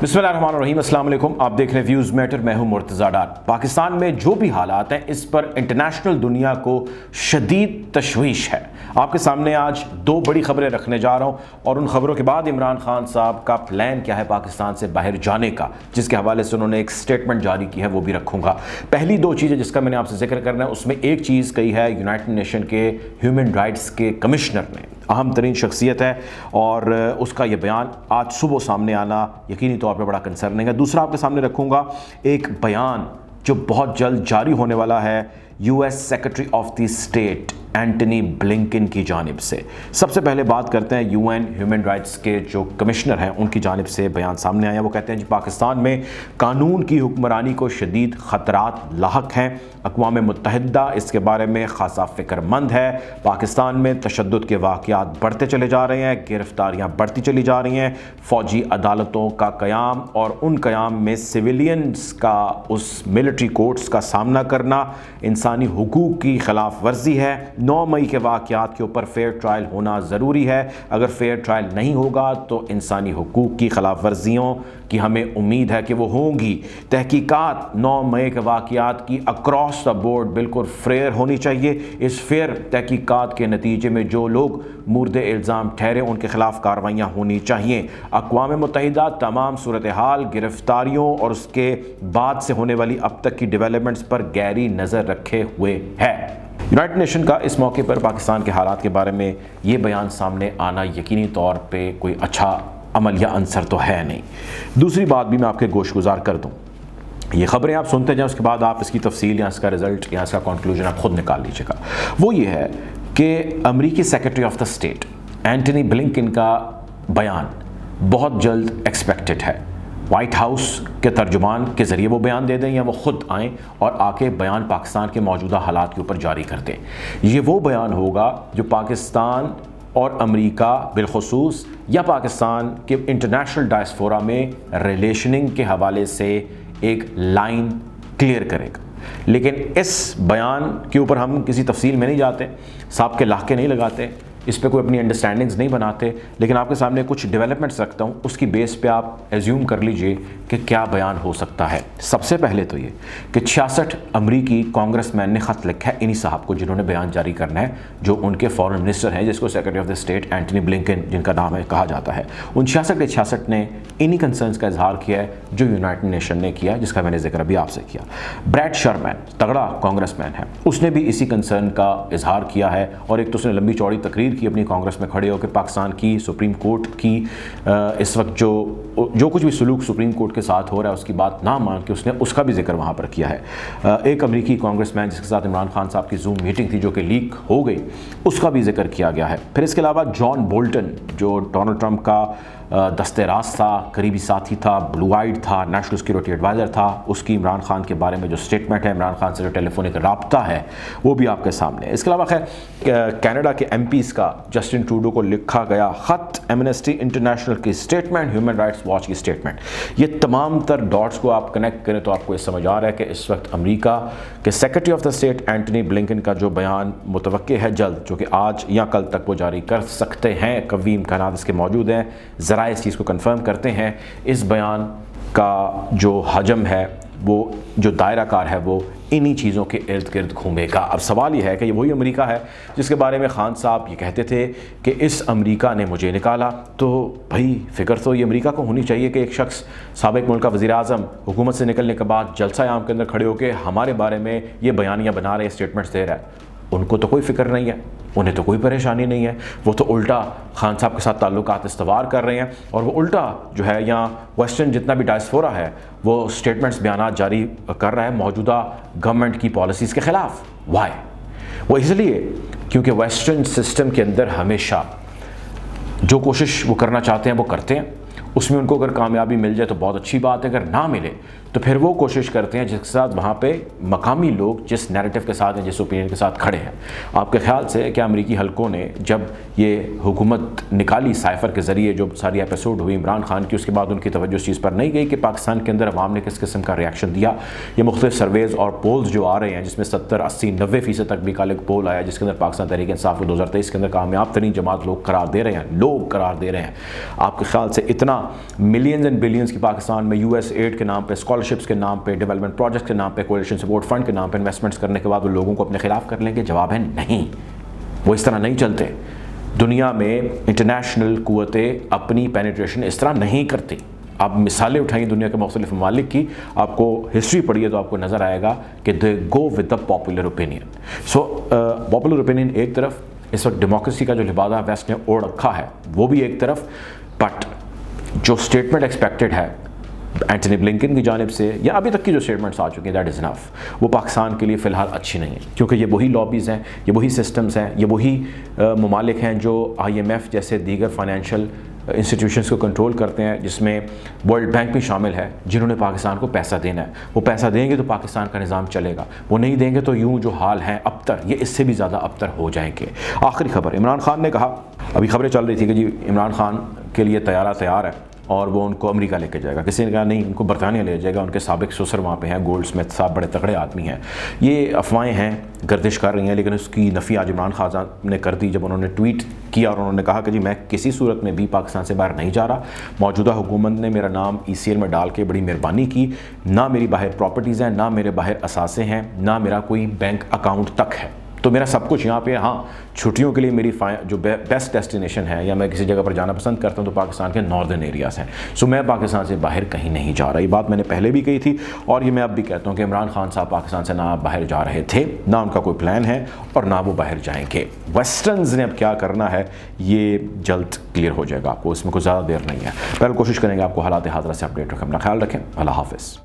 बिस्मिल्लाहिर्रहमानिर्रहीम, अस्सलाम वालेकुम। आप देख रहे हैं व्यूज़ मैटर, मैं हूं मुर्तज़ा डार। पाकिस्तान में जो भी हालात हैं इस पर इंटरनेशनल दुनिया को शदीद तशवीश है। आपके सामने आज दो बड़ी खबरें रखने जा रहा हूं और उन खबरों के बाद इमरान खान साहब का प्लान क्या है पाकिस्तान से बाहर जाने का, जिसके हवाले से उन्होंने एक स्टेटमेंट जारी की है, वो भी रखूंगा। पहली दो चीज़ें जिसका मैंने आपसे जिक्र करना है, उसमें एक चीज़ कही है यूनाइटेड नेशन के ह्यूमन राइट्स के कमिश्नर ने, अहम तरीन शख्सियत है, और उसका ये बयान आज सुबह सामने आना यकीनी तौर पर बड़ा कंसर्निंग है। दूसरा आपके सामने रखूँगा एक बयान जो बहुत जल्द जारी होने वाला है US secretary of the state Antony Blinken की जानिब से। सबसे पहले बात करते हैं UN ह्यूमन राइट्स के जो कमिश्नर हैं उनकी जानिब से बयान सामने आया। वो कहते हैं जी पाकिस्तान में कानून की हुक्मरानी को शदीद ख़तरात लाहक हैं। अक़वाम मुत्तहिदा इसके बारे में ख़ासा फ़िक्रमंद है। पाकिस्तान में तशद्दुद के वाक़यात बढ़ते चले जा रहे हैं, गिरफ़्तारियाँ बढ़ती चली जा रही हैं। फ़ौजी अदालतों का क़याम और उन क़याम में सिविलियंस का उस मिलिट्री कोर्ट्स का सामना करना इंसानी हुकूक़ की ख़िलाफ़ वर्जी है। 9 मई के वाक़यात के ऊपर फेयर ट्रायल होना ज़रूरी है। अगर फेयर ट्रायल नहीं होगा तो इंसानी हुकूक़ की ख़िलाफ़ वर्जियों की हमें उम्मीद है कि वो होंगी। तहकीकात 9 मई के वाक़यात की अक्रॉस द बोर्ड बिल्कुल फेयर होनी चाहिए। इस फेयर तहकीकात के नतीजे में जो लोग मुर्द इल्ज़ाम ठहरे उनके ख़िलाफ़ कार्रवाइयाँ होनी चाहिए। अक़वाम मुत्तहिदा तमाम सूरत हाल, गिरफ़्तारियों और उसके बाद से होने वाली अब तक की डेवलपमेंट्स पर गहरी नज़र रखे हुए है। यूनाइटेड नेशन का इस मौके पर पाकिस्तान के हालात के बारे में ये बयान सामने आना यकीनी तौर पे कोई अच्छा अमल या अंसर तो है नहीं। दूसरी बात भी मैं आपके गोशगुजार कर दूँ, ये ख़बरें आप सुनते जाएं, उसके बाद आप इसकी तफसील या इसका रिज़ल्ट या इसका कंक्लूजन आप ख़ुद निकाल लीजिएगा। वो ये है कि अमरीकी secretary of the state Antony Blinken का बयान बहुत जल्द एक्सपेक्टेड है। वाइट हाउस के तर्जुमान के ज़रिए वो बयान दे दें या वो ख़ुद आएँ और आके बयान पाकिस्तान के मौजूदा हालात के ऊपर जारी कर दें। ये वो बयान होगा जो पाकिस्तान और अमेरिका बिलखुसूस या पाकिस्तान के इंटरनेशनल डायस्पोरा में रिलेशनिंग के हवाले से एक लाइन क्लियर करेगा। लेकिन इस बयान के ऊपर हम किसी तफसील में नहीं जाते, सांप के लाके नहीं लगाते, इस पे कोई अपनी अंडरस्टैंडिंग्स नहीं बनाते, लेकिन आपके सामने कुछ डेवलपमेंट्स रखता हूँ, उसकी बेस पे आप एज्यूम कर लीजिए कि क्या बयान हो सकता है। सबसे पहले तो ये कि 66 अमरीकी कांग्रेसमैन ने ख़त लिखा है इन्हीं साहब को जिन्होंने बयान जारी करना है, जो उनके फॉरेन मिनिस्टर हैं, जिसको secretary of the state Antony Blinken जिनका नाम है कहा जाता है। उन 66 के 66 ने इन्हीं कंसर्न्स का इजहार किया है जो यूनाइटेड नेशन ने किया, जिसका मैंने जिक्र अभी आपसे किया। ब्रैड शर्मैन तगड़ा कांग्रेसमैन है, उसने भी इसी कंसर्न का इजहार किया है और एक तो उसने लंबी चौड़ी तकरीर की अपनी कांग्रेस में खड़े होकर पाकिस्तान की सुप्रीम कोर्ट की इस वक्त जो कुछ भी सलूक सुप्रीम कोर्ट के साथ हो रहा है उसकी बात ना मान के उसने उसका भी जिक्र वहाँ पर किया है। एक अमेरिकी कांग्रेसमैन जिसके साथ इमरान खान साहब की जूम मीटिंग थी जो कि लीक हो गई, उसका भी जिक्र किया गया है। फिर इसके अलावा जॉन बोल्टन जो डोनाल्ड ट्रंप का दस्ते राज था, करीबी साथी था, ब्लू आइड था, नेशनल सिक्योरिटी एडवाइज़र था, उसकी इमरान खान के बारे में जो स्टेटमेंट है, इमरान खान से जो टेलीफोनिक रब्ता है, वो भी आपके सामने है। इसके अलावा खैर कनाडा के MPs का जस्टिन ट्रूडो को लिखा गया ख़त, एमनेस्टी इंटरनेशनल की स्टेटमेंट, ह्यूमन राइट्स वॉच की स्टेटमेंट, ये तमाम तर डॉट्स को आप कनेक्ट करें तो आपको ये समझ आ रहा है कि इस वक्त अमेरिका के secretary of the state Antony Blinken का जो बयान मुतवक्के है जल्द, जो कि आज या कल तक वो जारी कर सकते हैं, कवी इम्कानात इसके मौजूद हैं, ज़रा इस चीज़ को कंफर्म करते हैं। इस बयान का जो हजम है, वो जो दायरा कार है, वो इन्हीं चीज़ों के इर्द गिर्द घूमेगा। अब सवाल ये है कि ये वही अमेरिका है जिसके बारे में खान साहब ये कहते थे कि इस अमेरिका ने मुझे निकाला। तो भाई फ़िक्र तो ये अमेरिका को होनी चाहिए कि एक शख्स साबिक़ मुल्क का वज़ीर-ए-आज़म हुकूमत से निकलने के बाद जलसा आम के अंदर खड़े होकर हमारे बारे में ये बयानियाँ बना रहे हैं, स्टेटमेंट्स दे रहा है। उनको तो कोई फ़िक्र नहीं है, उन्हें तो कोई परेशानी नहीं है, वो तो उल्टा खान साहब के साथ ताल्लुकात इस्तवार कर रहे हैं और वो उल्टा जो है यहाँ वेस्टर्न जितना भी डायस्पोरा है वो स्टेटमेंट्स बयानात जारी कर रहा है मौजूदा गवर्नमेंट की पॉलिसीज़ के ख़िलाफ़। वाई? वो इसलिए क्योंकि वेस्टर्न सिस्टम के अंदर हमेशा जो कोशिश वो करना चाहते हैं वो करते हैं, उसमें उनको अगर कामयाबी मिल जाए तो बहुत अच्छी बात है, अगर ना मिले तो फिर वो कोशिश करते हैं जिसके साथ वहाँ पे मकामी लोग जिस नैरेटिव के साथ हैं, जिस ओपिनियन के साथ खड़े हैं। आपके ख्याल से क्या अमेरिकी हलकों ने जब ये हुकूमत निकाली साइफ़र के ज़रिए, जो सारी एपिसोड हुई इमरान खान की, उसके बाद उनकी तवज्जो इस चीज़ पर नहीं गई कि पाकिस्तान के अंदर अवाम ने किस किस्म का रिएक्शन दिया? ये मुख्तलिफ सर्वेज़ और पोल्स जो आ रहे हैं जिसमें 70, 80, 90% तक भी कल एक पोल आया जिसके अंदर पाकिस्तान तहरीक इंसाफ को 2023 के अंदर कामयाब तरीन जमात लोग करार दे रहे हैं, आपके ख्याल से इतना ملینز اینڈ بلینز کی پاکستان میں US ایڈ کے نام پہ، اسکالرشپس کے نام پہ، ڈیولپمنٹ پروجیکٹس کے نام پہ، کولیشن سپورٹ فنڈ کے نام پہ انویسٹمنٹس کرنے کے بعد وہ لوگوں کو اپنے خلاف کر لیں گے؟ جواب ہے نہیں، وہ اس طرح نہیں چلتے۔ دنیا میں انٹرنیشنل قوتیں اپنی پینیٹریشن اس طرح نہیں کرتی۔ آپ مثالیں اٹھائیں دنیا کے مختلف ممالک کی، آپ کو ہسٹری پڑھیے تو آپ کو نظر آئے گا کہ they go with the popular opinion. So popular opinion ایک طرف، اس وقت ڈیموکریسی کا جو لبادہ ویسٹ نے اوڑھ رکھا ہے وہ بھی ایک طرف، بٹ جو اسٹیٹمنٹ ایکسپیکٹڈ ہے اینٹنی بلنکن کی جانب سے یا ابھی تک کی جو اسٹیٹمنٹس آ چکی ہیں دیٹ از انف، وہ پاکستان کے لیے فی الحال اچھی نہیں ہے، کیونکہ یہ وہی لابیز ہیں، یہ وہی سسٹمز ہیں، یہ وہی ممالک ہیں جو IMF جیسے دیگر فائنینشیل انسٹیٹیوشنز کو کنٹرول کرتے ہیں، جس میں ورلڈ بینک بھی شامل ہے، جنہوں نے پاکستان کو پیسہ دینا ہے۔ وہ پیسہ دیں گے تو پاکستان کا نظام چلے گا، وہ نہیں دیں گے تو یوں جو حال ہیں ابتر، یہ اس سے بھی زیادہ ابتر ہو جائیں گے۔ آخری خبر، عمران خان نے کہا، ابھی خبریں چل رہی تھی کہ جی عمران خان کے لیے طیارہ تیار ہے اور وہ ان کو امریکہ لے کے جائے گا، کسی نے کہا نہیں ان کو برطانیہ لے جائے گا، ان کے سابق سسر وہاں پہ ہیں، گولڈ سمتھ صاحب بڑے تگڑے آدمی ہیں۔ یہ افواہیں ہیں، گردش کر رہی ہیں، لیکن اس کی نفی آج عمران خان نے کر دی جب انہوں نے ٹویٹ کیا اور انہوں نے کہا کہ جی میں کسی صورت میں بھی پاکستان سے باہر نہیں جا رہا، موجودہ حکومت نے میرا نام ECL میں ڈال کے بڑی مہربانی کی، نہ میری باہر پراپرٹیز ہیں، نہ میرے باہر اثاثے ہیں، نہ میرا کوئی بینک اکاؤنٹ تک ہے، تو میرا سب کچھ یہاں پہ، ہاں چھٹیوں کے لیے میری جو بیسٹ ڈیسٹینیشن ہے یا میں کسی جگہ پر جانا پسند کرتا ہوں تو پاکستان کے ناردرن ایریاز ہیں، سو میں پاکستان سے باہر کہیں نہیں جا رہا۔ یہ بات میں نے پہلے بھی کہی تھی اور یہ میں اب بھی کہتا ہوں کہ عمران خان صاحب پاکستان سے نہ باہر جا رہے تھے، نہ ان کا کوئی پلان ہے اور نہ وہ باہر جائیں گے۔ ویسٹرنز نے اب کیا کرنا ہے یہ جلد کلیئر ہو جائے گا آپ کو، اس میں کوئی زیادہ دیر نہیں ہے۔ پہلے کوشش کریں گے آپ کو حالات حاضرہ سے اپڈیٹ رکھیں، اپنا خیال رکھیں، اللہ حافظ۔